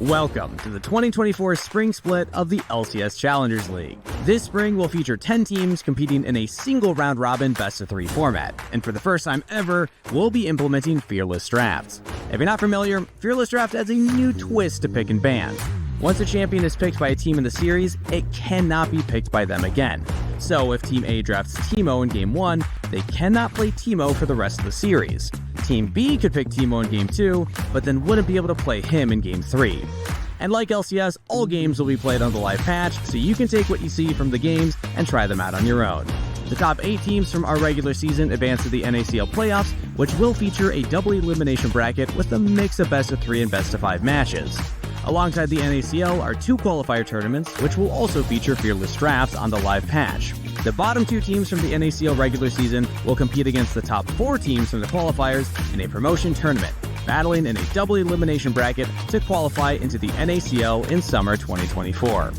Welcome to the 2024 Spring Split of the LCS Challengers League. This spring will feature 10 teams competing in a single round-robin best-of-3 format, and for the first time ever, we'll be implementing Fearless Drafts. If you're not familiar, Fearless Draft adds a new twist to pick and ban. Once a champion is picked by a team in the series, it cannot be picked by them again. So if Team A drafts Teemo in Game 1, they cannot play Teemo for the rest of the series. Team B could pick Teemo in Game 2, but then wouldn't be able to play him in Game 3. And like LCS, all games will be played on the live patch, so you can take what you see from the games and try them out on your own. The top 8 teams from our regular season advance to the NACL playoffs, which will feature a double elimination bracket with a mix of best-of-3 and best-of-5 matches. Alongside the NACL are 2 qualifier tournaments, which will also feature Fearless Drafts on the live patch. The bottom 2 teams from the NACL regular season will compete against the top 4 teams from the qualifiers in a promotion tournament, battling in a double elimination bracket to qualify into the NACL in summer 2024.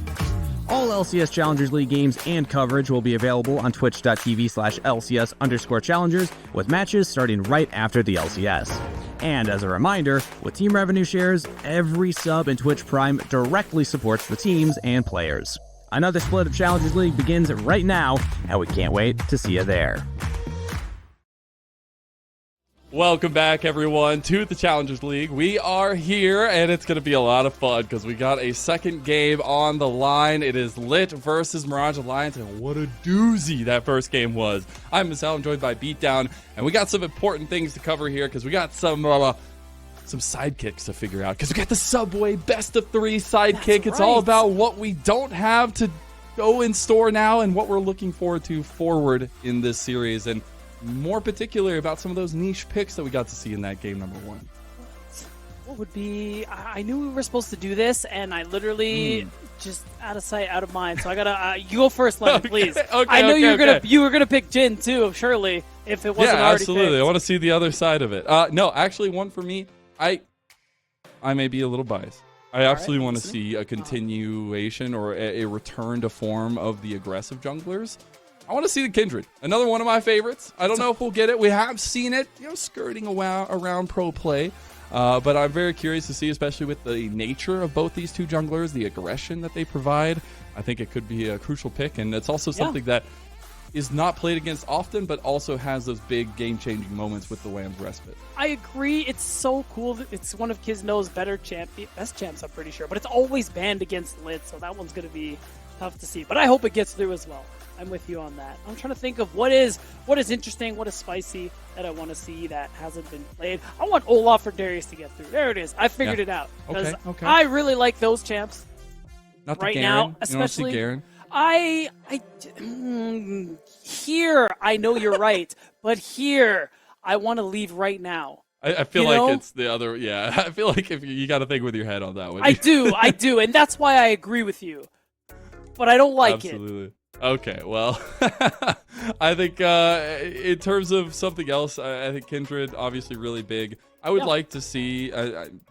All LCS Challengers League games and coverage will be available on twitch.tv/LCS_challengers, with matches starting right after the LCS. And as a reminder, with team revenue shares, every sub in Twitch Prime directly supports the teams and players. Another split of Challengers League begins right now, and we can't wait to see you there. Welcome back, everyone, to the Challengers League. We are here, and it's going to be a lot of fun because we got a second game on the line. It is LiT versus Mirage Alliance, and what a doozy that first game was. I'm Marcel, I'm joined by Beatdown, and we got some important things to cover here because we got some sidekicks to figure out because we got the Subway best-of-3 sidekick. That's It's all about what we don't have to go in store now and what we're looking forward to forward in this series, and more particularly about some of those niche picks that we got to see in that game number 1. What would be? I knew we were supposed to do this, and I literally just out of sight, out of mind. So I gotta you go first, Lemon, please. I know you were gonna pick Jin too, surely, if it wasn't already absolutely. picked. I want to see the other side of it. No, actually, one for me. I may be a little biased. I absolutely want to see a continuation or a return to form of the aggressive junglers. I want to see the Kindred, another one of my favorites. I don't know if we'll get it. We have seen it, skirting around pro play. But I'm very curious to see, especially with the nature of both these 2 junglers, the aggression that they provide. I think it could be a crucial pick, and it's also something that is not played against often, but also has those big game-changing moments with the Lamb's Respite. I agree. It's so cool. It's one of Kizno's best champs, I'm pretty sure. But it's always banned against LiT, so that one's going to be tough to see. But I hope it gets through as well. I'm with you on that. I'm trying to think of what is interesting, what is spicy that I want to see that hasn't been played. I want Olaf or Darius to get through. There it is. I figured it out. Okay. I really like those champs. Not right Garen. Now, especially. You don't Garen. Here, I know you're right, but here, I want to leave right now. I feel like it's the other. Yeah, I feel like if you got to think with your head on that one. I do, and that's why I agree with you. But I don't like it. Okay, well, I think in terms of something else, I think Kindred, obviously really big. I would like to see,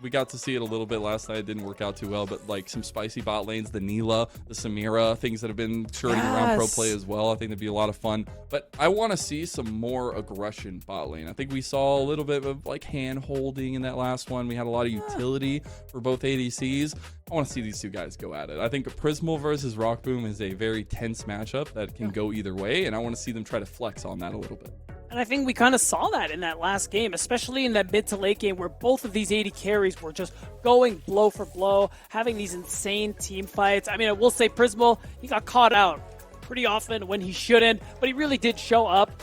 we got to see it a little bit last night. It didn't work out too well, but like some spicy bot lanes, the Neela, the Samira, things that have been skirting around pro play as well. I think that'd be a lot of fun. But I want to see some more aggression bot lane. I think we saw a little bit of like hand holding in that last one. We had a lot of utility for both ADCs. I want to see these 2 guys go at it. I think Prismal versus Rockboom is a very tense matchup that can go either way, and I want to see them try to flex on that a little bit. And I think we kind of saw that in that last game, especially in that mid to late game where both of these AD carries were just going blow for blow, having these insane team fights. I mean, I will say Prismal, he got caught out pretty often when he shouldn't, but he really did show up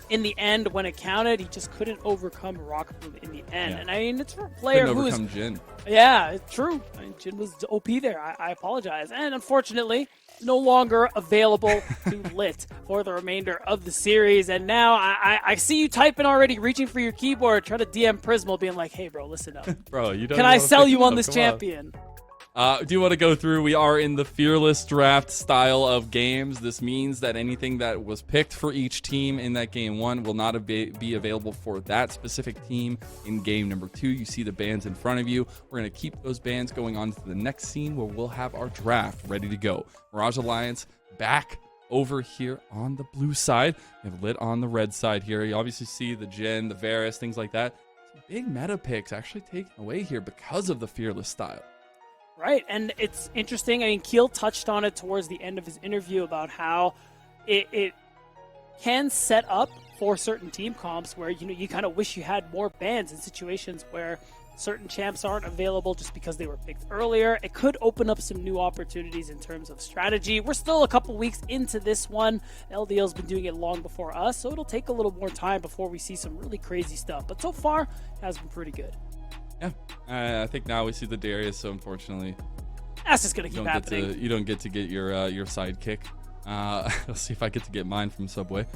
in the end when it counted. He just couldn't overcome Rockboom in the end. Yeah. And I mean, it's for a player who is... Jin. Yeah, it's true. I mean, Jin was OP there. I apologize. And unfortunately, no longer available to LiT for the remainder of the series. And now I see you typing already, reaching for your keyboard, trying to DM Prismal, being like, hey, bro, listen up. Bro, you don't Can I sell you on this champion? Do you want to go through? We are in the Fearless Draft style of games. This means that anything that was picked for each team in that game 1 will not be available for that specific team in game number 2. You see the bans in front of you. We're going to keep those bans going on to the next scene where we'll have our draft ready to go. Mirage Alliance back over here on the blue side. We have LiT on the red side here. You obviously see the Jhin, the Varus, things like that. Some big meta picks actually taken away here because of the Fearless style. Right, and it's interesting. I mean, Keel touched on it towards the end of his interview about how it can set up for certain team comps where you kind of wish you had more bans in situations where certain champs aren't available just because they were picked earlier. It could open up some new opportunities in terms of strategy. We're still a couple weeks into this one. LDL's been doing it long before us, so it'll take a little more time before we see some really crazy stuff. But so far, it has been pretty good. Yeah, I think now we see the Darius, so unfortunately, that's just gonna keep happening. You don't get to get your sidekick. Let's see if I get to get mine from Subway.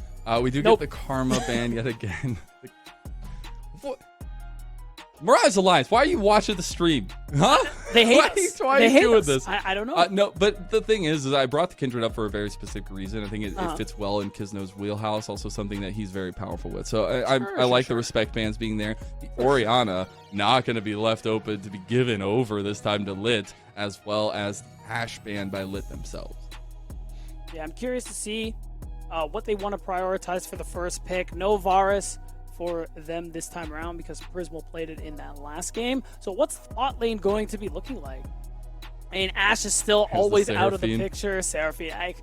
We do get the Karma ban yet again. What? Mirage Alliance, why are you watching the stream? Huh? They hate us. Why are you doing this? I don't know. No, but the thing is I brought the Kindred up for a very specific reason. I think it fits well in Kizno's wheelhouse, also something that he's very powerful with. So I like the respect bans being there. The Orianna, not going to be left open to be given over this time to LiT, as well as Hash banned by LiT themselves. Yeah, I'm curious to see what they want to prioritize for the first pick. No Varus for them this time around because Prismal played it in that last game. So what's the bot lane going to be looking like? I mean, Ashe is still always out of the picture. Seraphine,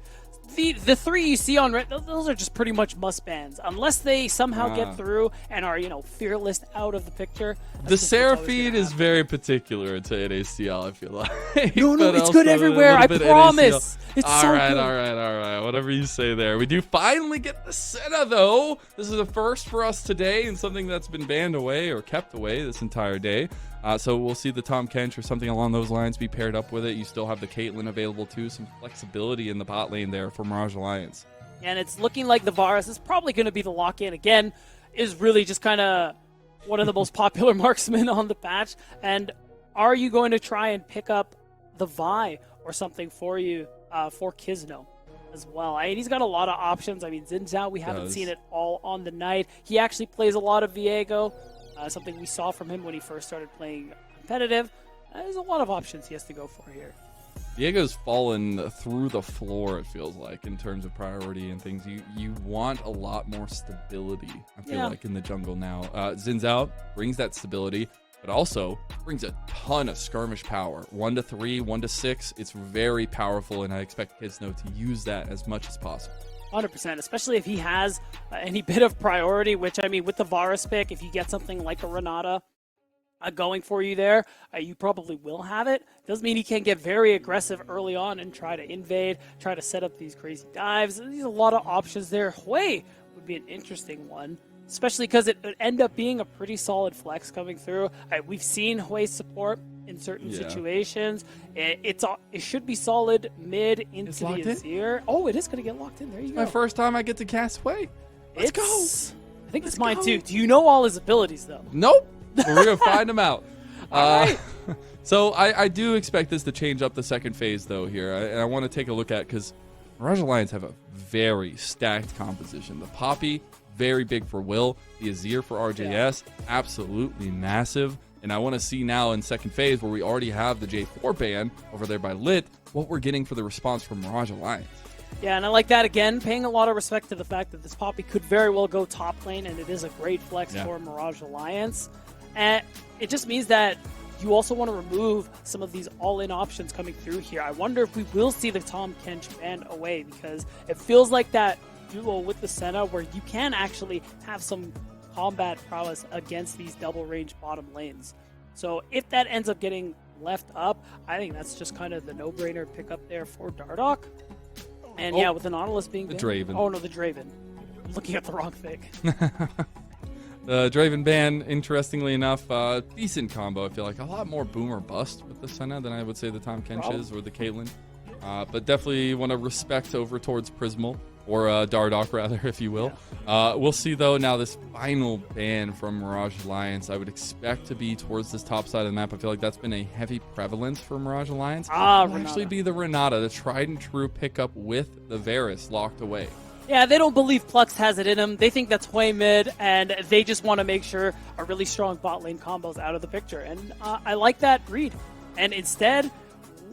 the three you see on red, those are just pretty much must bans. Unless they somehow get through and are, Fearless out of the picture. The Seraphine is very particular to NACL, I feel like. No, it's good everywhere. I promise. It's all right. Whatever you say there. We do finally get the Senna, though. This is a first for us today and something that's been banned away or kept away this entire day. So we'll see the Tom Kench or something along those lines be paired up with it. You still have the Caitlyn available too. Some flexibility in the bot lane there for Mirage Alliance. And it's looking like the Varus is probably going to be the lock-in again. Is really just kind of one of the most popular marksmen on the patch. And are you going to try and pick up the Vi or something for you for Kizno as well? I mean, he's got a lot of options. I mean, Xin Zhao, we haven't seen it all on the night. He actually plays a lot of Viego. Something we saw from him when he first started playing competitive. There's a lot of options he has to go for here. Diego's fallen through the floor, it feels like, in terms of priority and things. You want a lot more stability, I feel like, in the jungle now. Xin Zhao brings that stability, but also brings a ton of skirmish power. 1 to 3, 1 to 6. It's very powerful, and I expect Kizno to use that as much as possible. 100%, especially if he has any bit of priority, which, I mean, with the Varus pick, if you get something like a Renata going for you there, you probably will have it. Doesn't mean he can't get very aggressive early on and try to invade, try to set up these crazy dives. There's a lot of options there. Hui would be an interesting one, especially because it would end up being a pretty solid flex coming through. We've seen Hui's support in certain situations. It should be solid mid into the Azir. Oh, it is going to get locked in. There you go. My first time I get to cast Hui. Let's go. I think it's mine too. Do you know all his abilities though? Nope. We're going to find them out. Right. So I do expect this to change up the second phase though here. And I want to take a look at, because Mirage Alliance have a very stacked composition. The Poppy, very big for Will. The Azir for RJS, absolutely massive. And I want to see now in second phase, where we already have the J4 ban over there by LiT, what we're getting for the response from Mirage Alliance. Yeah, and I like that again, paying a lot of respect to the fact that this Poppy could very well go top lane, and it is a great flex for Mirage Alliance. And it just means that you also want to remove some of these all-in options coming through here. I wonder if we will see the Tom Kench banned away, because it feels like that duo with the Senna where you can actually have some combat prowess against these double range bottom lanes. So if that ends up getting left up, I think that's just kind of the no-brainer pick up there for Dardoch. And yeah, with the Nautilus being the Draven. Oh no, the Draven. I'm looking at the wrong thing. The Draven ban, interestingly enough, decent combo. I feel like a lot more boom or bust with the Senna than I would say the Tom Kench is, or the Caitlyn. But definitely want to respect over towards Prismal, or Dardoch rather, if you will. We'll see though now this final ban from Mirage Alliance. I would expect to be towards this top side of the map. I feel like that's been a heavy prevalence for Mirage Alliance. It'll actually be the Renata, the tried and true pickup with the Varus locked away. Yeah, they don't believe Plux has it in them. They think that's Hui mid, and they just want to make sure a really strong bot lane combo's out of the picture. And I like that read. And instead,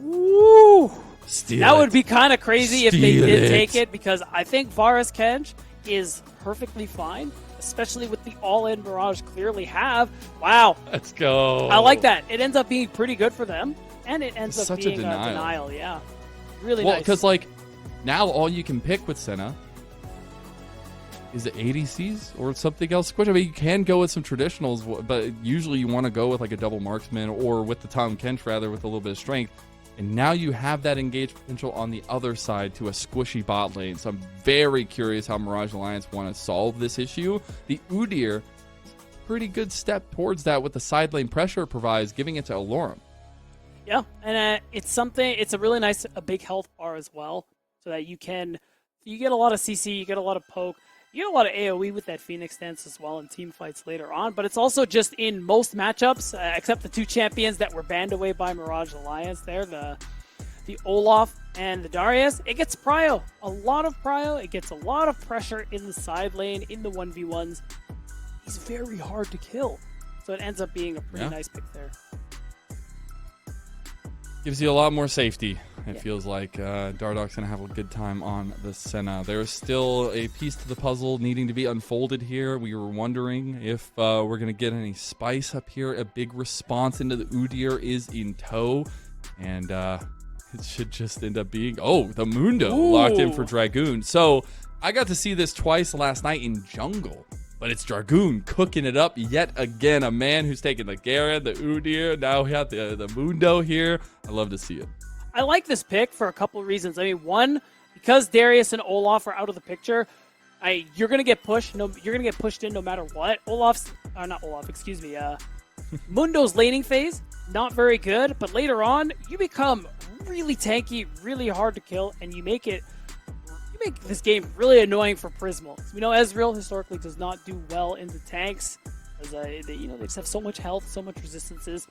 that would be kind of crazy if they did take it, because I think Varus Kench is perfectly fine, especially with the all-in Mirage clearly have. Wow. Let's go. I like that. It ends up being pretty good for them, and it ends up Such being a denial. Yeah. Really Well, nice. because like now all you can pick with Senna is it ADCs or something else. I mean, you can go with some traditionals, but usually you want to go with like a double marksman or with the Tom Kench rather with a little bit of strength. And now you have that engaged potential on the other side to a squishy bot lane. So I'm very curious how Mirage Alliance want to solve this issue. The Udyr, pretty good step towards that with the side lane pressure it provides, giving it to Alorum. Yeah, and it's a really nice, a big health bar as well, so that you get a lot of CC, you get a lot of poke, you get a lot of AoE with that Phoenix dance as well in team fights later on, but it's also just in most matchups, except the 2 champions that were banned away by Mirage Alliance there, the Olaf and the Darius, it gets prio, a lot of prio, it gets a lot of pressure in the side lane, in the 1v1s. He's very hard to kill, so it ends up being a pretty nice pick there. Gives you a lot more safety. It feels like Dardoch's going to have a good time on the Senna. There's still a piece to the puzzle needing to be unfolded here. We were wondering if we're going to get any spice up here. A big response into the Udyr is in tow. And it should just end up being, the Mundo locked in for Dragoon. So I got to see this twice last night in jungle. But it's Dragoon cooking it up yet again. A man who's taking the Garen, the Udyr. Now we have the Mundo here. I love to see it. I like this pick for a couple of reasons. I mean, one, because Darius and Olaf are out of the picture, you're gonna get pushed. You're gonna get pushed in no matter what. Mundo's laning phase, not very good. But later on, you become really tanky, really hard to kill, and you make this game really annoying for Prismal. We know Ezreal historically does not do well in the tanks, as they just have so much health, so much resistances,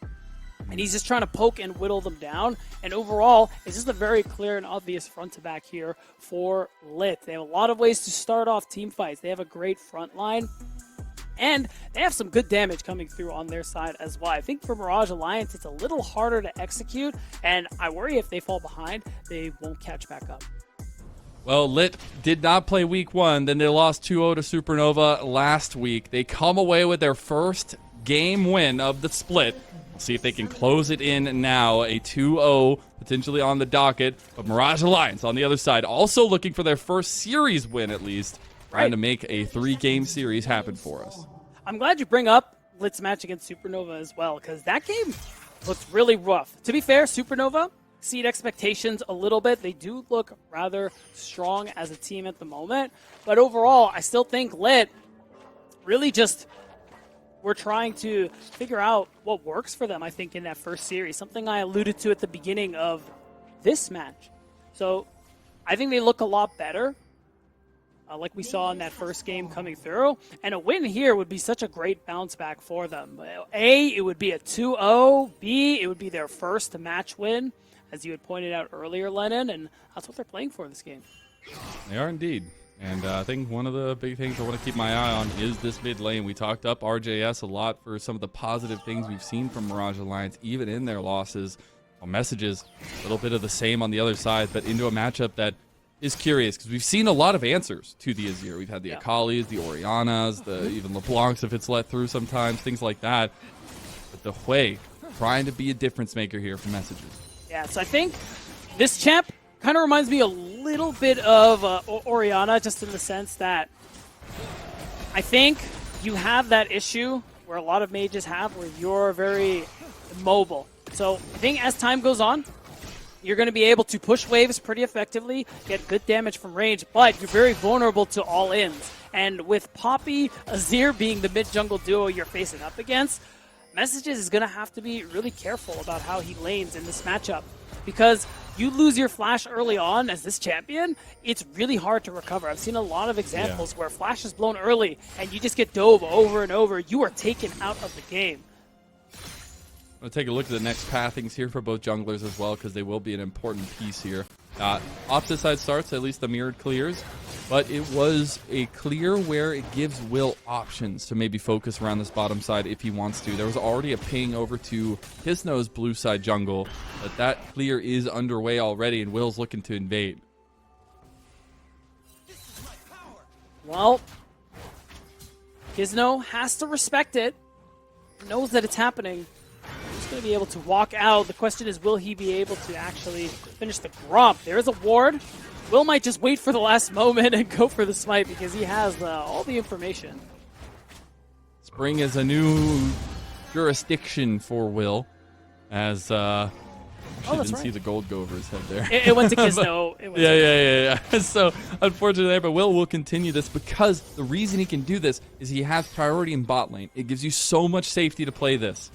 and he's just trying to poke and whittle them down. And overall, it's just a very clear and obvious front to back here for LiT. They have a lot of ways to start off team fights. They have a great front line, and they have some good damage coming through on their side as well. I think for Mirage Alliance, it's a little harder to execute, and I worry if they fall behind, they won't catch back up. Well, LiT did not play week 1. Then they lost 2-0 to Supernova last week. They come away with their first game win of the split. We'll see if they can close it in now. A 2-0 potentially on the docket. But Mirage Alliance on the other side also looking for their first series win at least. Trying to make a 3-game series happen for us. I'm glad you bring up LiT's match against Supernova as well, because that game looked really rough. To be fair, Supernova exceed expectations a little bit. They do look rather strong as a team at the moment. But overall, I still think LiT really just were trying to figure out what works for them, I think, in that first series. Something I alluded to at the beginning of this match. So I think they look a lot better, like we saw in that first game coming through. And a win here would be such a great bounce back for them. A, it would be a 2-0. B, it would be their first match win, as you had pointed out earlier, Lennon, and that's what they're playing for this game. They are indeed. And I think one of the big things I want to keep my eye on is this mid lane. We talked up RJS a lot for some of the positive things we've seen from Mirage Alliance, even in their losses. Well, messages, a little bit of the same on the other side, but into a matchup that is curious because we've seen a lot of answers to the Azir. We've had the Akalis, the Orianas, even LeBlancs if it's let through sometimes, things like that. But the Hui trying to be a difference maker here for messages. Yeah, so I think this champ kind of reminds me a little bit of Oriana, just in the sense that I think you have that issue where a lot of mages have, where you're very mobile. So I think as time goes on, you're going to be able to push waves pretty effectively, get good damage from range, but you're very vulnerable to all-ins. And with Poppy, Azir being the mid-jungle duo you're facing up against, Messages is going to have to be really careful about how he lanes in this matchup, because you lose your flash early on as this champion, it's really hard to recover. I've seen a lot of examples where flash is blown early and you just get dove over and over. You are taken out of the game. We'll take a look at the next pathings here for both junglers as well, because they will be an important piece here. Opposite side starts, at least the mirrored clears, but it was a clear where it gives Will options to maybe focus around this bottom side if he wants to. There was already a ping over to Hisno's blue side jungle, but that clear is underway already, and Will's looking to invade. Well, Gizno has to respect it, knows that it's happening. He's going to be able to walk out. The question is, will he be able to actually finish the Gromp? There is a ward. Will might just wait for the last moment and go for the smite because he has all the information. Spring is a new jurisdiction for Will, as actually didn't see the gold go over his head there. It went to Gizno. Yeah. So unfortunately there, but will continue this because the reason he can do this is he has priority in bot lane. It gives you so much safety to play this.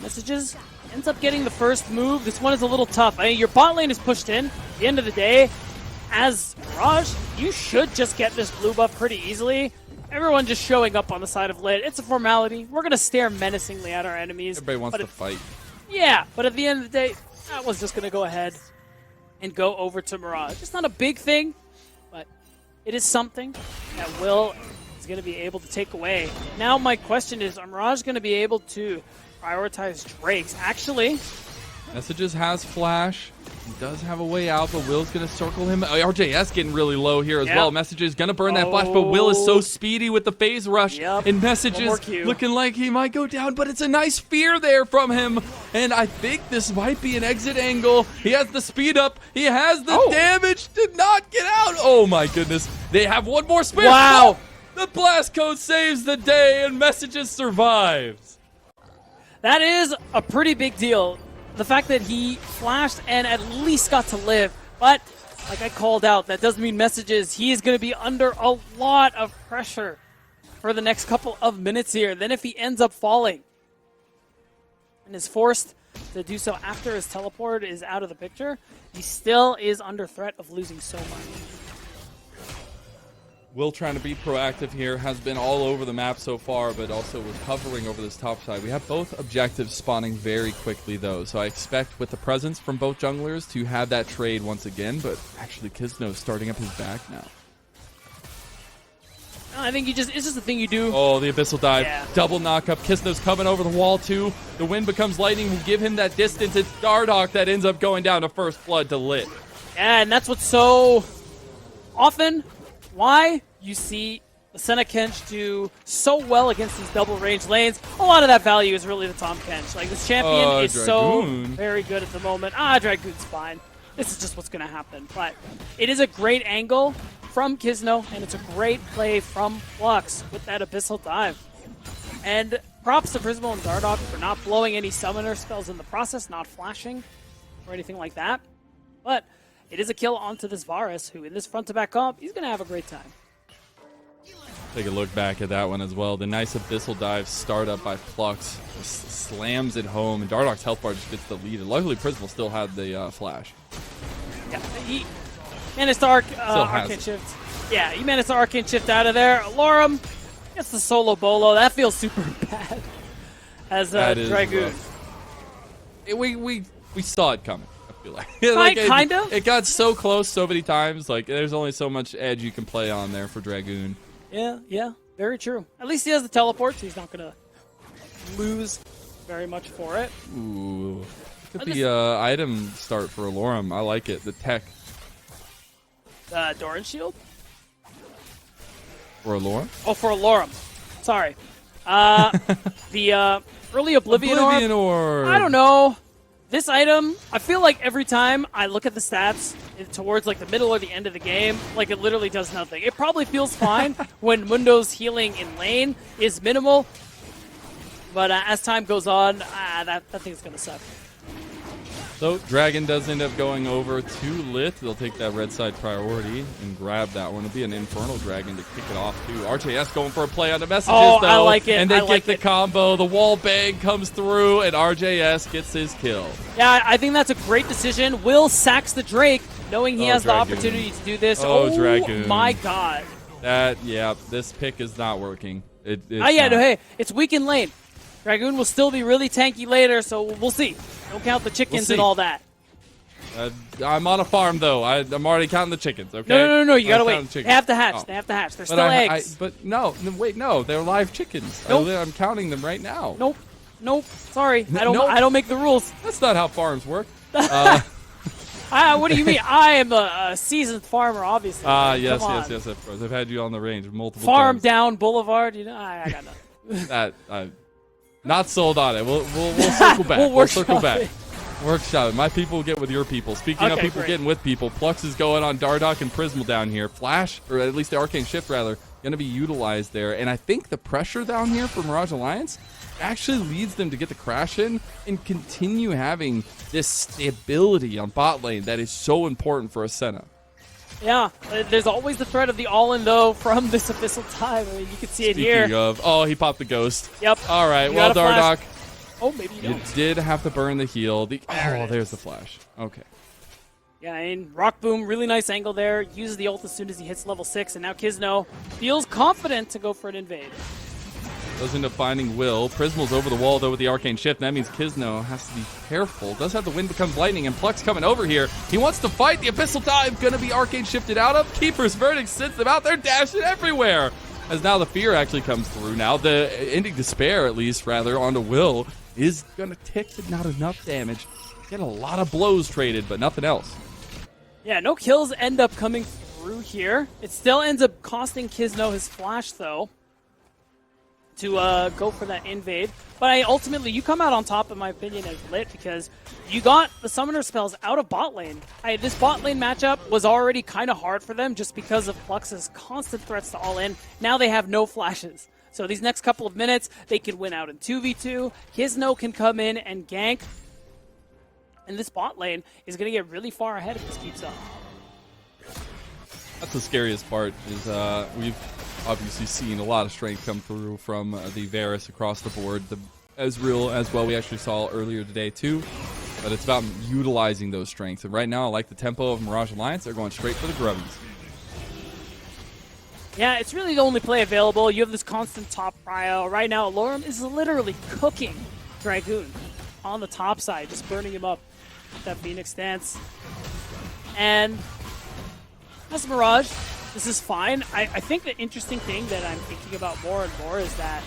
Messages ends up getting the first move. This one is a little tough. I mean, your bot lane is pushed in. At the end of the day, as Mirage, you should just get this blue buff pretty easily. Everyone just showing up on the side of LiT. It's a formality. We're going to stare menacingly at our enemies. Everybody wants to fight. Yeah, but at the end of the day, that was just going to go ahead and go over to Mirage. It's not a big thing, but it is something that Will is going to be able to take away. Now my question is, are Mirage going to be able to prioritize Drakes? Actually, Messages has flash. He does have a way out, but Will's going to circle him. RJS getting really low here as well. Messages going to burn that flash, but Will is so speedy with the phase rush. And Messages looking like he might go down, but it's a nice fear there from him. And I think this might be an exit angle. He has the speed up. He has the damage. Did not get out. Oh my goodness. They have one more spare. Wow. The blast code saves the day, and Messages survives. That is a pretty big deal. The fact that he flashed and at least got to live. But, like I called out, that doesn't mean Messages. He is going to be under a lot of pressure for the next couple of minutes here. Then if he ends up falling and is forced to do so after his teleport is out of the picture, he still is under threat of losing so much. Will trying to be proactive here, has been all over the map so far, but also was hovering over this top side. We have both objectives spawning very quickly, though, so I expect with the presence from both junglers to have that trade once again, but actually Gizno's starting up his back now. I think it's just the thing you do. Oh, the Abyssal Dive. Double knockup. Gizno's coming over the wall, too. The wind becomes lightning. Will give him that distance. It's Dardoch that ends up going down to first blood to LiT. Yeah, and that's what's so often why you see the Senna Kench do so well against these double range lanes. A lot of that value is really the Tom Kench. Like, this champion is so very good at the moment. Dragoon's fine. This is just what's going to happen. But it is a great angle from Gizno, and it's a great play from Flux with that Abyssal Dive. And props to Prismo and Dardoch for not blowing any summoner spells in the process, not flashing or anything like that. But it is a kill onto this Varus, who in this front-to-back comp, he's going to have a great time. Take a look back at that one as well. The nice Abyssal Dive startup by Flux just slams it home, and Dardoch's health bar just gets the lead. And luckily, Prismal still had the flash. Yeah, he managed to Arcane Shift. Yeah, he managed to Arcane Shift out of there. Lorem gets the solo bolo. That feels super bad as Dragoon. We saw it coming. Like, kind of. It got so close so many times. Like, there's only so much edge you can play on there for Dragoon. Yeah, very true. At least he has the teleport, so he's not going to lose very much for it. Ooh. Look at the item start for Lorem. I like it. The tech. Doran Shield? For Lorem? Oh, for Lorem. Sorry. The early Oblivion Orb. I don't know. This item, I feel like every time I look at the stats towards like the middle or the end of the game, like it literally does nothing. It probably feels fine when Mundo's healing in lane is minimal, but as time goes on, that thing's going to suck. So Dragon does end up going over to LiT. They'll take that red side priority and grab that one. It'll be an Infernal Dragon to kick it off too. RJS going for a play on the messages though. I like it. And they get the combo. The wall bang comes through and RJS gets his kill. Yeah, I think that's a great decision. Will sacks the Drake, knowing he has Dragoon. the opportunity to do this. Dragoon. My God. This pick is not working. It's weak in lane. Dragoon will still be really tanky later, so we'll see. Don't count the chickens and all that. I'm on a farm, though. I'm already counting the chickens, okay? No. You gotta wait. They have to hatch. They have to hatch. They're still eggs. No. They're live chickens. Nope. I'm counting them right now. Nope. Sorry. I don't make the rules. That's not how farms work. What do you mean? I am a seasoned farmer, obviously. Yes, Come yes, on. of course. I've had you on the range multiple Farm times. down Boulevard, you know, I got nothing. That not sold on it. We'll circle back. We'll circle back. it. Workshop it. My people will get with your people. Speaking of Okay, people great. getting with people, Plux is going on Dardoch and Prismal down here. Flash, or at least the Arcane Shift rather, going to be utilized there. And I think the pressure down here for Mirage Alliance actually leads them to get the crash in and continue having this stability on bot lane that is so important for Ascena. Yeah, there's always the threat of the all-in, though, from this Abyssal Time. I mean, you can see it here. Speaking of, oh, he popped the ghost. Yep. All right, You well, got a flash. Dardoch, Oh, maybe you you don't. did have to burn the heal. There it There's is. the flash. Okay. Yeah, and Rock Boom, really nice angle there. Uses the ult as soon as he hits level 6, and now Kizno feels confident to go for an invade. Does end up finding Will. Prismal's over the wall, though, with the Arcane Shift. That means Kizno has to be careful. Does have the wind becomes lightning, and Plux coming over here. He wants to fight. The Abyssal Dive going to be Arcane Shifted out of. Keeper's Verdict sends them out there, dashing everywhere. As now the Fear actually comes through. Now the Ending Despair, at least, rather, onto Will is going to tick, but not enough damage. Get a lot of blows traded, but nothing else. Yeah, no kills end up coming through here. It still ends up costing Kizno his flash, though, to go for that invade. But ultimately, you come out on top, in my opinion, as LiT, because you got the summoner spells out of bot lane. This bot lane matchup was already kind of hard for them just because of Plux's constant threats to all in. Now they have no flashes. So these next couple of minutes, they can win out in 2v2. Kizno can come in and gank. And this bot lane is going to get really far ahead if this keeps up. That's the scariest part, is we've obviously seen a lot of strength come through from the Varus across the board. The Ezreal as well, we actually saw earlier today too. But it's about utilizing those strengths. And right now, I like the tempo of Mirage Alliance. They're going straight for the grubbies. Yeah, it's really the only play available. You have this constant top prio. Right now, Lorem is literally cooking Dragoon on the top side, just burning him up with that Phoenix stance. And as Mirage, this is fine. I think the interesting thing that I'm thinking about more and more is that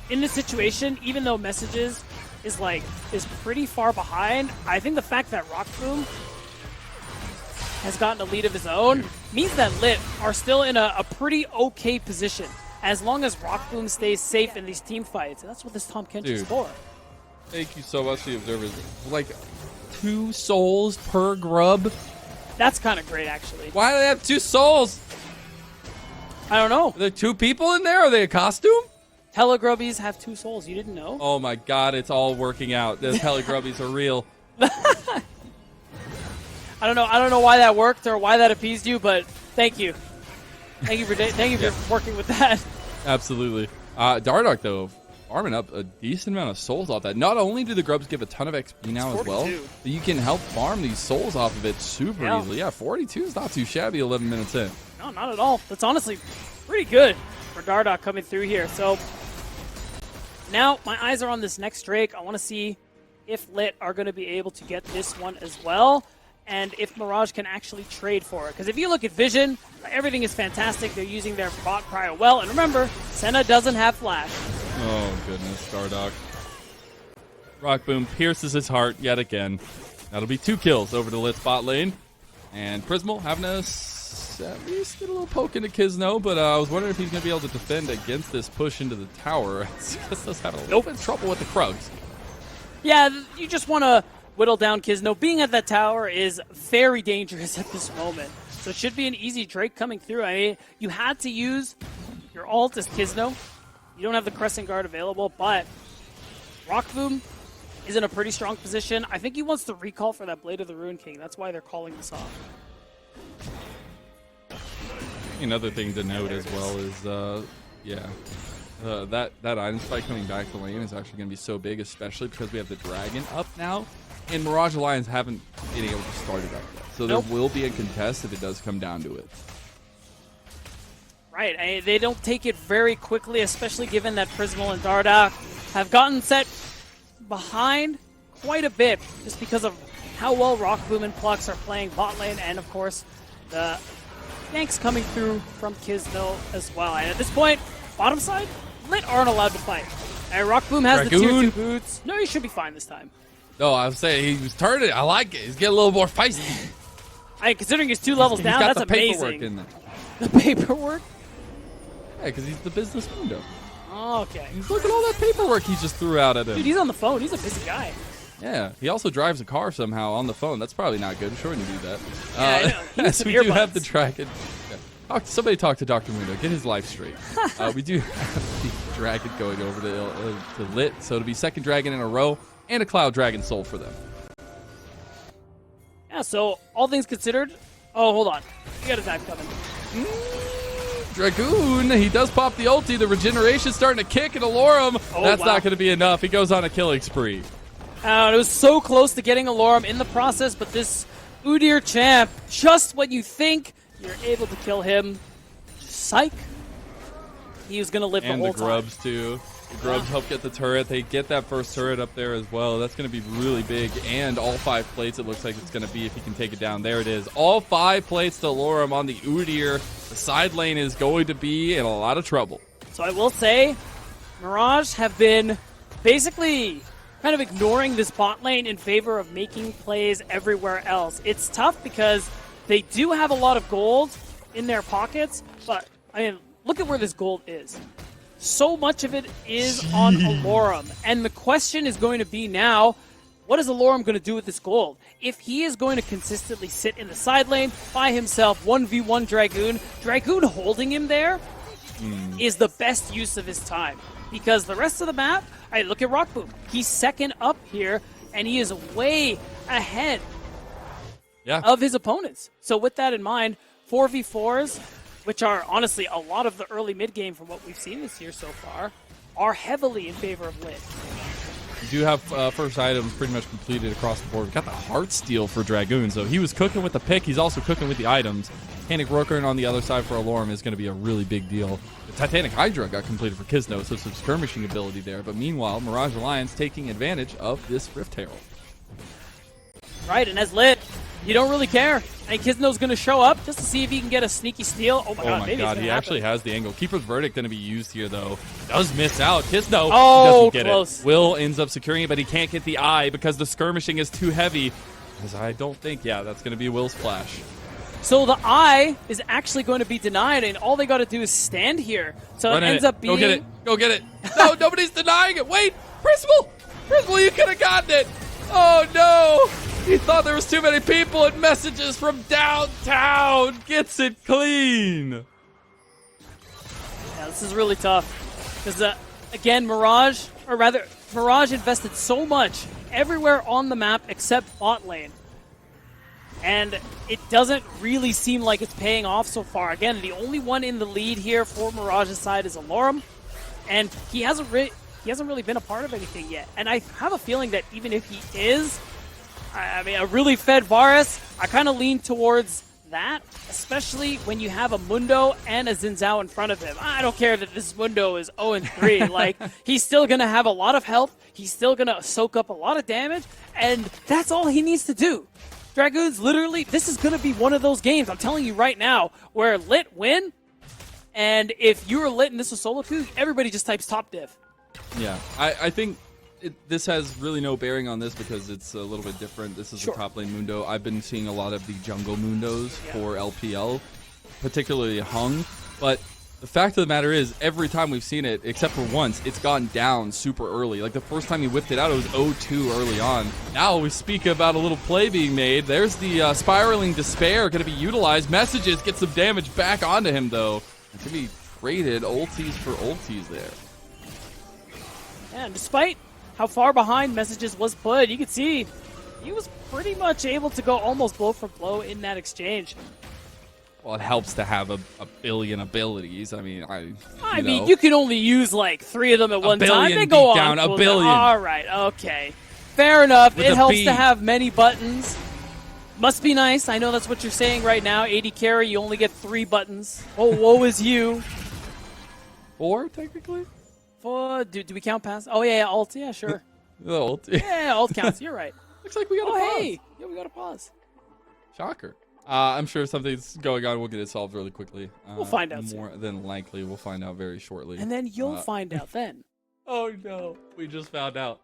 in this situation, even though Messages is pretty far behind, I think the fact that Rock Boom has gotten a lead of his own means that LiT are still in a pretty okay position as long as Rock Boom stays safe in these team fights. And that's what this Tom Kench is for. Thank you so much, the observers. Like 2 souls per grub. That's kind of great, actually. Why do they have 2 souls? I don't know. Are there 2 people in there? Are they a costume? Telegrubbies have 2 souls. You didn't know? Oh my god, it's all working out. Those Telegrubbies are real. I don't know why that worked or why that appeased you, but thank you. Thank you for working with that. Absolutely. Dardoch, though, farming up a decent amount of souls off that. Not only do the grubs give a ton of XP now as well, but you can help farm these souls off of it super easily. Yeah, 42 is not too shabby 11 minutes in. No, not at all. That's honestly pretty good for Dardoch coming through here. So now my eyes are on this next Drake. I want to see if LiT are going to be able to get this one as well, and if Mirage can actually trade for it. Because if you look at Vision, everything is fantastic. They're using their bot prio well. And remember, Senna doesn't have flash. Oh, goodness, Dardoch. Rock Boom pierces his heart yet again. That'll be 2 kills over to LiT's bot lane. And Prismal having to at least get a little poke into Kizno, but I was wondering if he's going to be able to defend against this push into the tower. Kizno's had a little bit of trouble with the Krugs. Yeah, you just want to whittle down Kizno. Being at that tower is very dangerous at this moment. So it should be an easy Drake coming through. I mean, you had to use your ult as Kizno. You don't have the Crescent Guard available, but Rock Boom is in a pretty strong position. I think he wants to recall for that Blade of the Ruin King. That's why they're calling this off. Another thing to note as well is, that item spike coming back to lane is actually going to be so big, especially because we have the dragon up now, and Mirage Alliance haven't been able to start it up yet. So there will be a contest if it does come down to it. Right, they don't take it very quickly, especially given that Prismal and Dardoch have gotten set behind quite a bit just because of how well Rock Boom and Plux are playing bot lane, and of course the ganks coming through from Kizno as well. And at this point, bottom side, LiT aren't allowed to fight. And Rock Boom has the tier 2 boots. No, you should be fine this time. No, I was saying he was turning. I like it. He's getting a little more feisty. Considering he's 2 levels down, that's amazing. He's got the paperwork in there. The paperwork? Yeah, because he's the business window. Okay. Look at all that paperwork he just threw out at him. Dude, he's on the phone. He's a busy guy. Yeah, he also drives a car somehow on the phone. That's probably not good. I'm sure he do that. Yeah, Yes, we do have the dragon. Yeah. Somebody talk to Dr. Mundo. Get his life straight. We do have the dragon going over to LiT, so it'll be second dragon in a row and a cloud dragon soul for them. Yeah, so all things considered. Oh, hold on. You got a dive coming. Dragoon, he does pop the ulti. The regeneration's starting to kick and Alorum. That's not going to be enough. He goes on a killing spree. It was so close to getting Alorum in the process, but this Udyr champ, just when you think you're able to kill him, psych. He was going to live the whole time. And the grubs, too. The grubs help get the turret. They get that first turret up there as well. That's going to be really big. And all 5 plates, it looks like it's going to be if he can take it down. There it is. All 5 plates to Alorum on the Udyr. The side lane is going to be in a lot of trouble. So I will say, Mirage have been basically kind of ignoring this bot lane in favor of making plays everywhere else. It's tough because they do have a lot of gold in their pockets, but I mean, look at where this gold is. So much of it is on Alorum. And the question is going to be now, what is Alorum going to do with this gold? If he is going to consistently sit in the side lane by himself, 1v1 Dragoon holding him there is the best use of his time. Because the rest of the map, look at Rockboom. He's second up here, and he is way ahead of his opponents. So with that in mind, 4v4s, which are honestly a lot of the early mid game from what we've seen this year so far, are heavily in favor of LiT. You do have first items pretty much completed across the board. We got the heart steal for Dragoon, so he was cooking with the pick. He's also cooking with the items. Titanic Roker on the other side for Alorum is going to be a really big deal. The Titanic Hydra got completed for Kisno, so some skirmishing ability there. But meanwhile, Mirage Alliance taking advantage of this Rift Herald. Right, and as LiT, you don't really care. And Kisno's going to show up just to see if he can get a sneaky steal. Oh my god, he actually has the angle. Keeper's Verdict going to be used here, though. Does miss out. Kisno doesn't get it. Will ends up securing it, but he can't get the eye because the skirmishing is too heavy. Because I don't think, that's going to be Will's flash. So the eye is actually going to be denied, and all they got to do is stand here. So it ends up being... Go get it. Go get it. No, nobody's denying it. Wait, Principal, you could have gotten it. Oh, no. He thought there was too many people, and messages from downtown gets it clean. Yeah, this is really tough. Because, again, Mirage invested so much everywhere on the map except bot lane. And it doesn't really seem like it's paying off so far. Again, the only one in the lead here for Mirage's side is Alorum. And he hasn't really been a part of anything yet. And I have a feeling that even if he is, I mean, a really fed Varus, I kind of lean towards that, especially when you have a Mundo and a Xin Zhao in front of him. I don't care that this Mundo is 0-3. Like, he's still going to have a lot of health. He's still going to soak up a lot of damage. And that's all he needs to do. Dragoons, literally, this is going to be one of those games, I'm telling you right now, where LiT win. And if you were LiT and this was solo queue, everybody just types top div. Yeah, I think this has really no bearing on this because it's a little bit different. This is the top lane Mundo. I've been seeing a lot of the jungle Mundos for LPL, particularly Hung. But the fact of the matter is, every time we've seen it, except for once, it's gone down super early. Like the first time he whipped it out, it was 0-2 early on. Now we speak about a little play being made. There's the Spiraling Despair going to be utilized. Messages get some damage back onto him, though. It's going to be traded ultis for ultis there. Yeah, and despite how far behind Messages was put, you could see he was pretty much able to go almost blow for blow in that exchange. Well, it helps to have a billion abilities. I mean, I mean, you can only use like 3 of them at one time. They go on. A billion. All right, okay. Fair enough. It helps to have many buttons. Must be nice. I know that's what you're saying right now. 80 carry, you only get 3 buttons. Oh, woe is you. 4, technically? 4? Do we count pass? Oh, yeah, alt. Yeah, sure. The ult. Yeah, alt counts. You're right. Looks like we got a pause. Hey. Yeah, we got a pause. Shocker. I'm sure something's going on. We'll get it solved really quickly. We'll find out more than likely. We'll find out very shortly. And then you'll find out then. Oh, no. We just found out.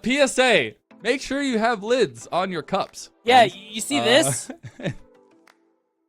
PSA, make sure you have lids on your cups. Yeah, you see this? You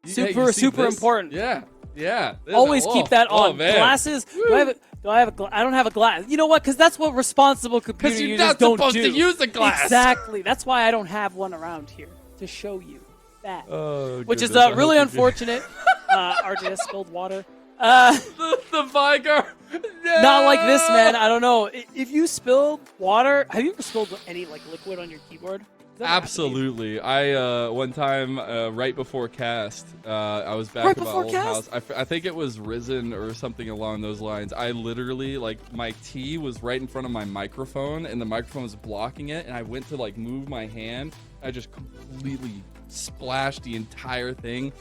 see Super this? important. Yeah. Always keep that on. Man. Glasses. Do I don't have a glass. You know what? Because that's what responsible computer Because you're users not don't supposed do. to use a glass. Exactly. That's why I don't have one around here to show you that. Oh, Which is goodness, I really hope you do. unfortunate. RJS spilled water. The Vigar. No! Not like this, man. I don't know. If you spilled water, have you ever spilled any liquid on your keyboard? Does that happen to you? Absolutely. I one time right before cast, I was back Right at my before old cast? house. I think it was Risen or something along those lines. I literally my tea was right in front of my microphone, and the microphone was blocking it. And I went to move my hand. I just completely splashed the entire thing.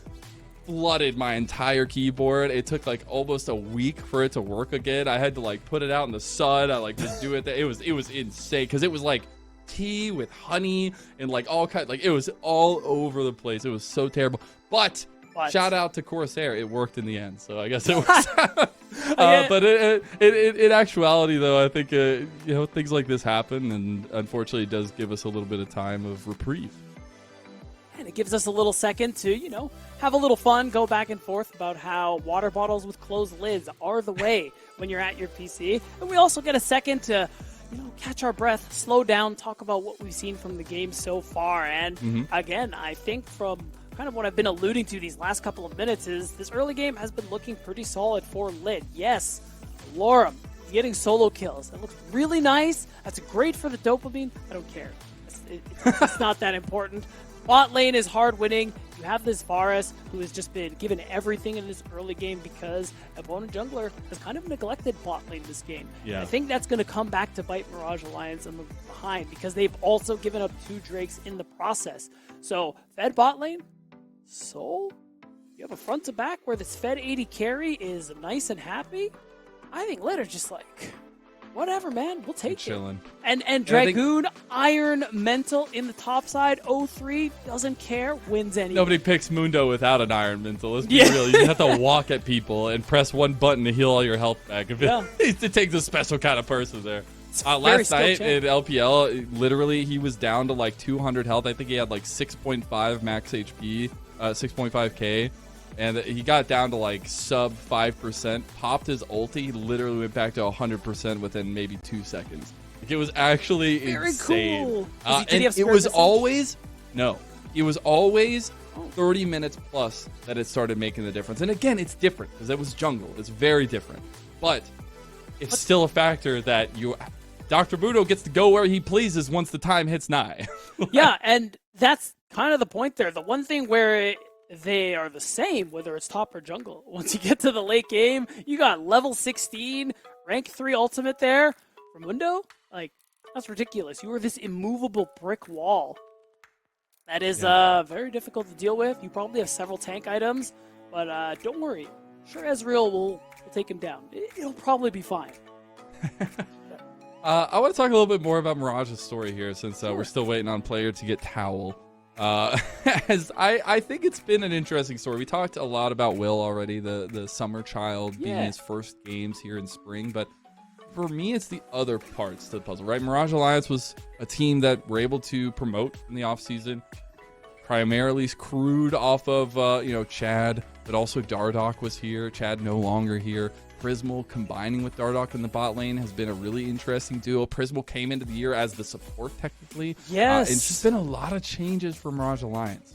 Flooded my entire keyboard. It took almost a week for it to work again. I had to put it out in the sun. I just do it. It was insane because it was tea with honey and all kinds. It was all over the place. It was so terrible. But shout out to Corsair. It worked in the end. So I guess it works. But in actuality, though, I think things like this happen, and unfortunately, it does give us a little bit of time of reprieve. And it gives us a little second to, have a little fun, go back and forth about how water bottles with closed lids are the way when you're at your PC. And we also get a second to, catch our breath, slow down, talk about what we've seen from the game so far. And again, I think from kind of what I've been alluding to these last couple of minutes is this early game has been looking pretty solid for LiT. Yes, Lorem getting solo kills. That looks really nice. That's great for the dopamine. I don't care. It's not that important. Bot lane is hard winning. You have this Varus who has just been given everything in this early game because opponent jungler has kind of neglected bot lane this game. Yeah. I think that's going to come back to bite Mirage Alliance in the behind because they've also given up 2 Drakes in the process. So Fed bot lane, Soul, you have a front to back where this Fed 80 carry is nice and happy. I think LiT are just whatever, man. We'll take it. Chilling. And Dragoon, Iron, Mental in the top side. 0-3 doesn't care. Wins anyway. Nobody picks Mundo without an Iron Mental. Let's be real. You have to walk at people and press one button to heal all your health back. It takes a special kind of person there. Last night in LPL, literally, he was down to 200 health. I think he had 6.5 max HP, 6.5k. And he got down to sub 5%, popped his ulti, literally went back to 100% within maybe 2 seconds. It was actually Very insane. cool. And it was always 30 minutes plus that it started making the difference. And again, it's different because it was jungle. It's very different. But it's still a factor that Dr. Budo gets to go where he pleases once the time hits nigh. Yeah, and that's kind of the point there. The one thing where they are the same, whether it's top or jungle. Once you get to the late game, you got level 16, rank 3 ultimate there. Ramundo, that's ridiculous. You are this immovable brick wall. That is very difficult to deal with. You probably have several tank items, but don't worry. Sure, Ezreal will take him down. It'll probably be fine. I want to talk a little bit more about Mirage's story here since we're still waiting on player to get Towel. As I think it's been an interesting story. We talked a lot about Will already, the summer child being his first games here in spring, but for me, it's the other parts to the puzzle, right? Mirage Alliance was a team that were able to promote in the offseason, primarily crewed off of Chad, but also Dardoch was here. Chad no longer here. Prismal combining with Dardoch in the bot lane has been a really interesting duo. Prismal came into the year as the support technically. Yes. It's just been a lot of changes for Mirage Alliance.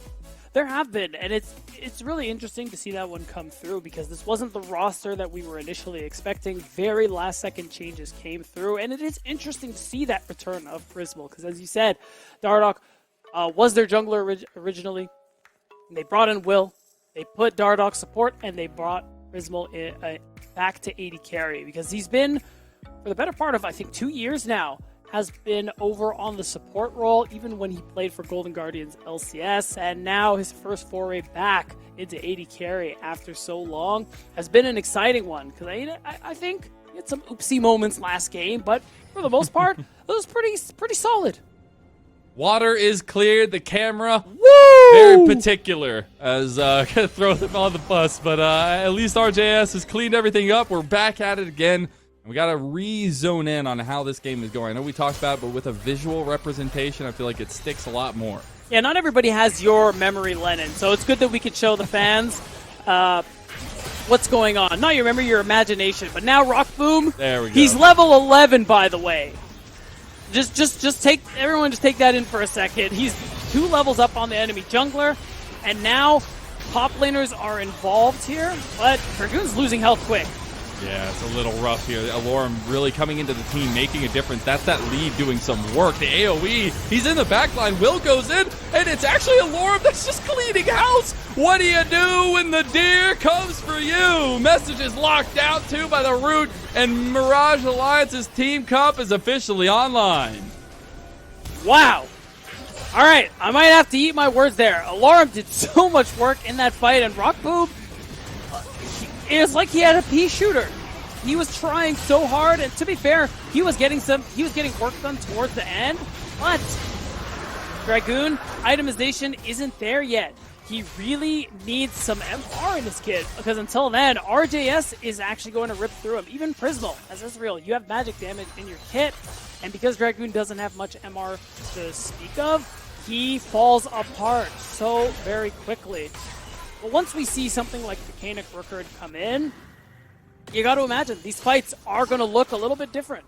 There have been, and it's really interesting to see that one come through because this wasn't the roster that we were initially expecting. Very last-second changes came through, and it is interesting to see that return of Prismal because, as you said, Dardoch was their jungler originally. And they brought in Will. They put Dardoch support, and they brought Prismal back to 80 carry because he's been, for the better part of, I think, 2 years now, has been over on the support role, even when he played for Golden Guardians LCS, and now his first foray back into 80 carry after so long has been an exciting one, because I think he had some oopsie moments last game, but for the most part, it was pretty solid. Water is cleared. The camera, Woo! very particular, as gonna throw them on the bus. But at least RJS has cleaned everything up. We're back at it again, and And we got to re-zone in on how this game is going. I know we talked about it, but with a visual representation, I feel like it sticks a lot more. Yeah, not everybody has your memory, Lennon, so it's good that we could show the fans what's going on. Not your memory, your imagination. But now Rock Boom, there we go. He's level 11, by the way. Just take that in for a second. He's 2 levels up on the enemy jungler, and now top laners are involved here, but Dragoon's losing health quick. Yeah, it's a little rough here. Alorum really coming into the team, making a difference. That's that lead doing some work. The AoE, he's in the backline. Will goes in, and it's actually Alorum that's just cleaning house. What do you do when the deer comes for you? Message is locked out too by the root, and Mirage Alliance's team comp is officially online. Wow. All right, I might have to eat my words there. Alorum did so much work in that fight, and Rock Boom, it was like he had a pea shooter. He was trying so hard, and to be fair, he was getting work done towards the end, but Dragoon itemization isn't there yet. He really needs some MR in this kid, because until then, RJS is actually going to rip through him. Even Prismal, as Israel, you have magic damage in your kit, and because Dragoon doesn't have much MR to speak of, he falls apart so very quickly. But once we see something like Mechanic Rookard come in, you got to imagine these fights are going to look a little bit different.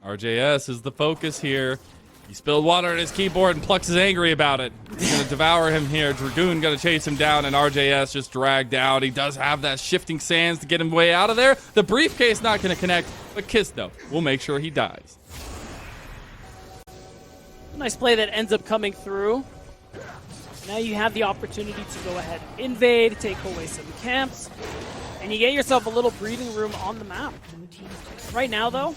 RJS is the focus here. He spilled water on his keyboard, and Plux is angry about it. He's going to devour him here. Dragoon going to chase him down, and RJS just dragged out. He does have that shifting sands to get him way out of there. The briefcase not going to connect, but Kisno will make sure he dies. Nice play that ends up coming through. Now you have the opportunity to go ahead and invade, take away some camps, and you get yourself a little breathing room on the map. Right now, though,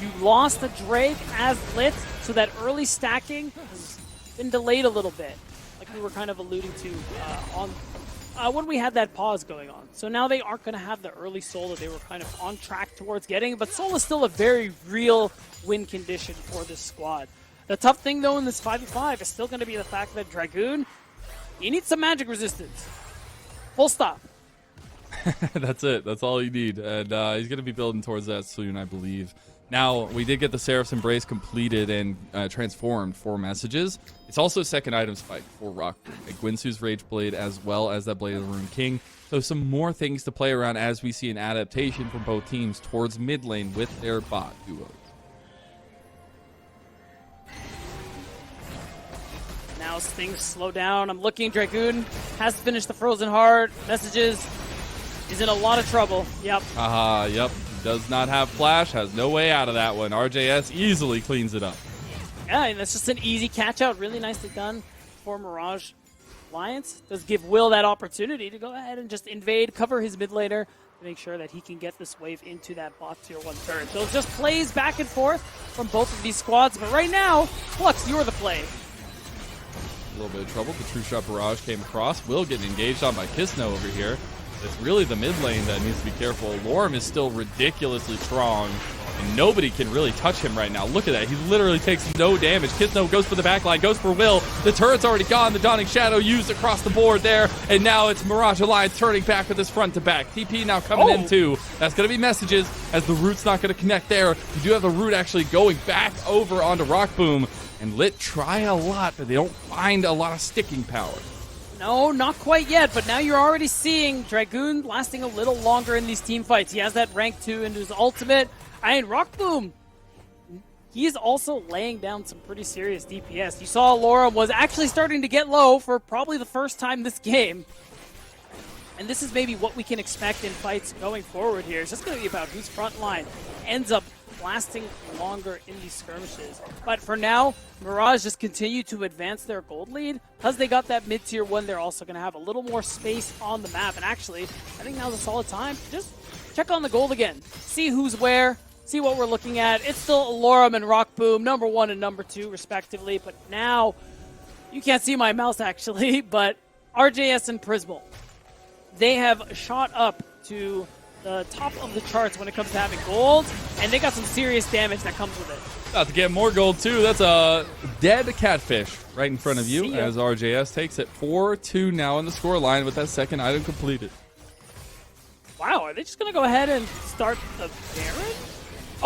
you lost the Drake as LiT, so that early stacking has been delayed a little bit, like we were kind of alluding to when we had that pause going on. So now they aren't going to have the early soul that they were kind of on track towards getting, but soul is still a very real win condition for this squad. The tough thing, though, in this 5v5 is still going to be the fact that Dragoon, you need some magic resistance. Full stop. That's it. That's all you need. And he's going to be building towards that soon, I believe. Now, we did get the Seraph's Embrace completed and transformed for messages. It's also a second item spike for Rock Boom. Gwinsu's Rage Blade as well as that Blade of the Rune King. So some more things to play around as we see an adaptation from both teams towards mid lane with their bot duos. Now as things slow down, I'm looking. Dragoon has finished the Frozen Heart. Messages is in a lot of trouble. Yep. Yep. Does not have flash, has no way out of that one. RJS easily cleans it up. Yeah, and that's just an easy catch out. Really nicely done for Mirage Alliance. Does give Will that opportunity to go ahead and just invade, cover his mid laner to make sure that he can get this wave into that bot tier 1 turret. So it just plays back and forth from both of these squads. But right now, Flux, you're the play. A little bit of trouble. The True Shot Barrage came across. Will getting engaged on by Kisno over here. It's really the mid lane that needs to be careful. Lorem is still ridiculously strong, and nobody can really touch him right now. Look at that. He literally takes no damage. Kisno goes for the backline, goes for Will. The turret's already gone. The Dawning Shadow used across the board there, and now it's Mirage Alliance turning back with this front to back. TP now coming in too. That's going to be messages as the root's not going to connect there. You do have the root actually going back over onto Rock Boom, and LiT try a lot, but they don't find a lot of sticking power. No, not quite yet, but now you're already seeing Dragoon lasting a little longer in these team fights. He has that rank 2 into his ultimate. And Rock Boom, he's also laying down some pretty serious DPS. You saw Laura was actually starting to get low for probably the first time this game. And this is maybe what we can expect in fights going forward here. It's just going to be about whose front line ends up lasting longer in these skirmishes. But for now, Mirage just continue to advance their gold lead. Because they got that mid-tier 1, they're also going to have a little more space on the map. And actually, I think now's a solid time to just check on the gold again. See who's where, see what we're looking at. It's still Alorum and Rock Boom, number 1 and number 2, respectively. But now, you can't see my mouse actually, but RJS and Prismal, they have shot up to the top of the charts when it comes to having gold, and they got some serious damage that comes with it. About to get more gold too. That's a dead catfish right in front of you as RJS takes it 4-2 now in the score line with that second item completed. Wow, are they just going to go ahead and start the Baron?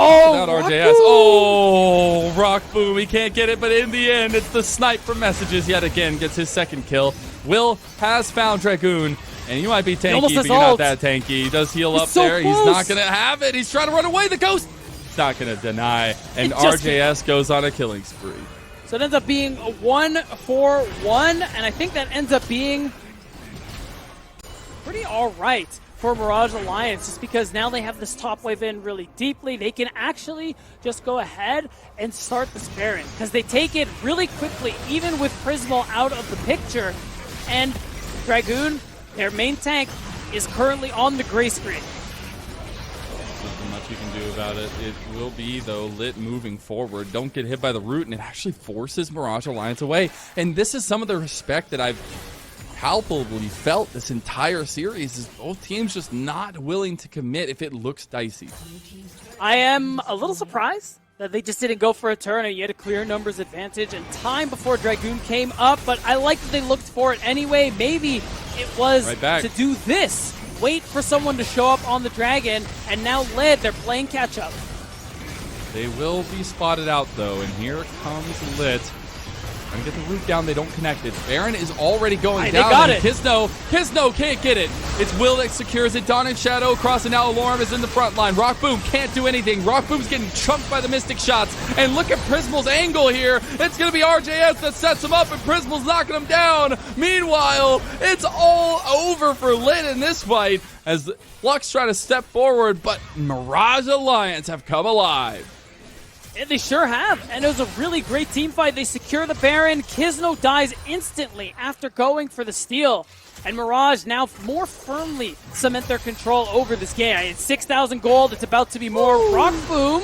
Oh, Without RJS. Oh, Rock Boom. He can't get it, but in the end, it's the snipe from Messages yet again. Gets his second kill. Will has found Dragoon, and you might be tanky, but you're not that tanky. He does heal up so there. Close. He's not going to have it. He's trying to run away. The Ghost. He's not going to deny. And RJS goes on a killing spree. So it ends up being a 1-4-1, and I think that ends up being pretty all right for Mirage Alliance, just because now they have this top wave in really deeply. They can actually just go ahead and start the Baron, because they take it really quickly, even with Prismal out of the picture. And Dragoon, their main tank, is currently on the gray screen. Nothing much you can do about it. It will be, though, LiT moving forward. Don't get hit by the root, and it actually forces Mirage Alliance away. And this is some of the respect that I've palpably felt this entire series, is both teams just not willing to commit if it looks dicey. I am a little surprised that they just didn't go for a turn and you had a clear numbers advantage and time before Dragoon came up, but I like that they looked for it anyway. Maybe it was to do this. Wait for someone to show up on the Dragon, and now LiT, they're playing catch up. They will be spotted out, though, and here comes LiT. Trying to get the root down, they don't connect it. Baron is already going down. They got it. Kisno can't get it. It's Will that secures it. Dawn and Shadow crossing out. Alarm is in the front line. Rock Boom can't do anything. Rock Boom's getting chunked by the Mystic shots. And look at Prismal's angle here. It's going to be RJS that sets him up, and Prismal's knocking him down. Meanwhile, it's all over for LiT in this fight as Flux try to step forward, but Mirage Alliance have come alive. And they sure have, and it was a really great team fight. They secure the Baron. Kisno dies instantly after going for the steal. And Mirage now more firmly cement their control over this game. It's 6,000 gold. It's about to be more. Ooh. Rock Boom.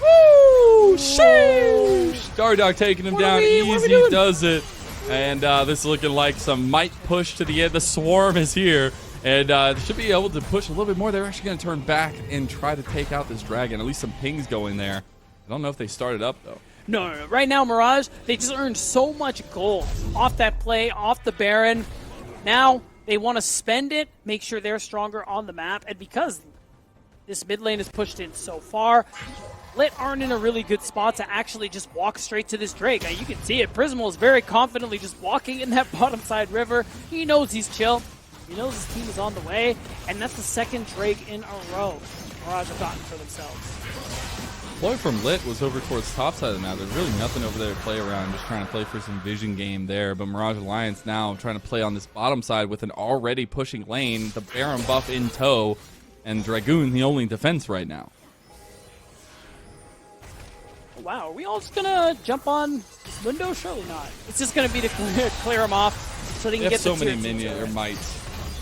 Woo! Sheesh! Stardog taking him down easy, does it. And this is looking like some might push to the end. The Swarm is here. And should be able to push a little bit more. They're actually going to turn back and try to take out this Dragon. At least some pings going there. I don't know if they started up, though. No. Right now, Mirage, they just earned so much gold off that play, off the Baron. Now, they want to spend it, make sure they're stronger on the map. And because this mid lane is pushed in so far, LiT aren't in a really good spot to actually just walk straight to this Drake. Now, you can see it. Prismal is very confidently just walking in that bottom side river. He knows he's chill. He knows his team is on the way. And that's the second Drake in a row Mirage have gotten for themselves. Deploy from LiT was over towards top side of the map. There's really nothing over there to play around. Just trying to play for some vision game there. But Mirage Alliance now trying to play on this bottom side with an already pushing lane. The Baron buff in tow. And Dragoon the only defense right now. Wow, are we all just going to jump on this Mundo show or not? It's just going to be to clear them off so they can get so the many minions or mites.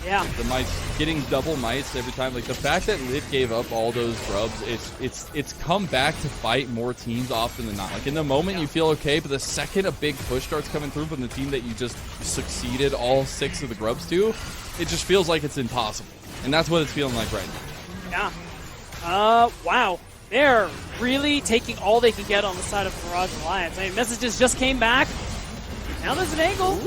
Yeah. The mites, getting double mites every time. Like the fact that LiT gave up all those grubs, it's come back to fight more teams often than not. Like in the moment you feel okay, but the second a big push starts coming through from the team that you just succeeded all 6 of the grubs to, it just feels like it's impossible. And that's what it's feeling like right now. Yeah. Wow. They're really taking all they can get on the side of Mirage Alliance. I mean, Messages just came back. Now there's an angle.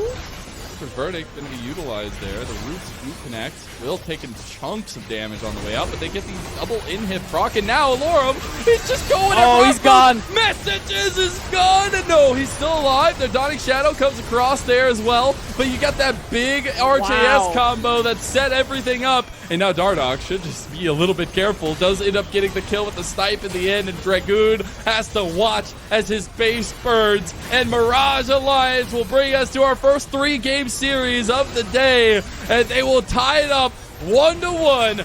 Verdict going to be utilized there. The roots do connect. Will taking chunks of damage on the way out, but they get these double in-hit proc, and now Alorum, he's just going he's gone. Messages is gone. No, he's still alive. The Dawning Shadow comes across there as well, but you got that big RJS combo that set everything up. And now Dardoch should just be a little bit careful. Does end up getting the kill with the snipe in the end, and Dragoon has to watch as his base burns. And Mirage Alliance will bring us to our first 3-game series of the day, and they will tie it up 1-1.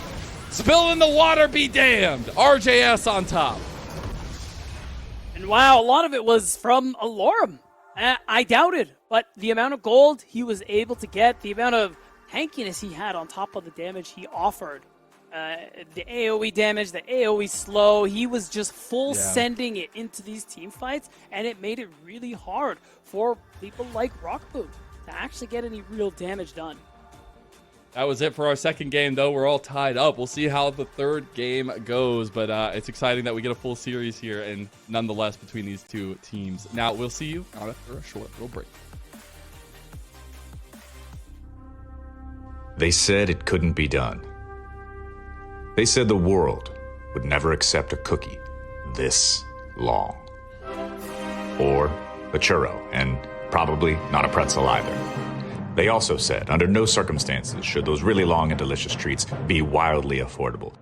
Spill in the water, be damned. RJS on top. And wow, a lot of it was from Alorum. I doubted, but the amount of gold he was able to get, the amount of tankiness he had on top of the damage he offered. The AoE damage, the AoE slow, he was just full sending it into these team fights, and it made it really hard for people like Rock Boom to actually get any real damage done. That was it for our second game, though. We're all tied up. We'll see how the third game goes, but it's exciting that we get a full series here, and nonetheless between these two teams. Now, we'll see you after a short little break. They said it couldn't be done. They said the world would never accept a cookie this long. Or a churro, and probably not a pretzel either. They also said, under no circumstances should those really long and delicious treats be wildly affordable.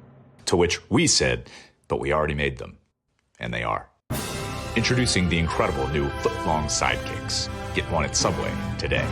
To which we said, but we already made them. And they are. Introducing the incredible new foot-long sidekicks. Get one at Subway today.